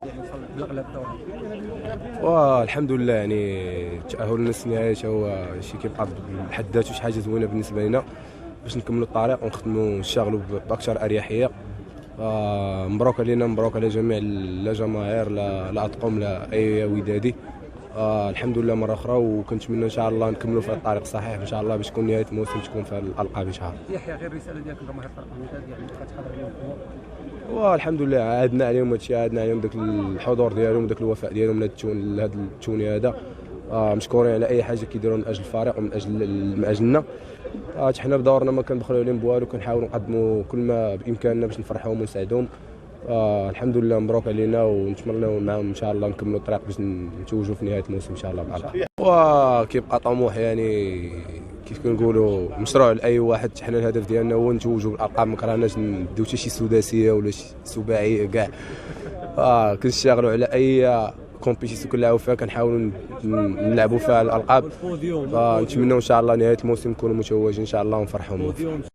يعني وصل بالاغلب الدوري. والحمد لله يعني التأهل لنصف النهائي هو شي كيبقى بحد ذاته شي حاجه زوينه بالنسبه لنا باش نكملوا الطريق ونخدموا ونشتغلوا باكثر اريحيه. مبروك علينا، مبروك على جميع لا جماهير لا اطقم لا اي ودادي. الحمد لله مره اخرى، وكنتمنى ان شاء الله نكملوا في الطريق الصحيح ان شاء الله باش تكون نهايه الموسم تكون في الالقاب ان شاء الله. يحيى غير الرساله ديالك لجماهير طارق الوداد يعني كتحضر اليوم والحمد لله عادنا عليهم هادشي، عادنا عليهم داك الحضور ديالهم وداك الوفاء ديالهم لهذا التوني هذا. مشكورين على اي حاجه كيديروا من اجل الفريق ومن اجلنا. حنا بدورنا ما كنبخلوا عليهم بوالو، كنحاولوا نقدموا كل ما بامكاننا باش نفرحوهم ونساعدوهم. الحمد لله مبروك علينا، ونتمنوا معاهم ان شاء الله نكملوا الطريق باش نتوجوا في نهايه الموسم ان شاء الله بالعافيه. وكيبقى طموح يعني كيف كنقولوا مشروع لاي واحد. حنا الهدف ديالنا هو نتوجوا بالارقام، ما كرهناش نديو حتى شي سداسيه ولا شي سباعيه كاع. كنشتغلوا على اي كومبيتيسيون كنلعبوا فيها كنحاولوا نلعبوا فيها الالقاب. نتمنوا ان شاء الله نهايه الموسم نكونوا متوجين ان شاء الله ونفرحوا.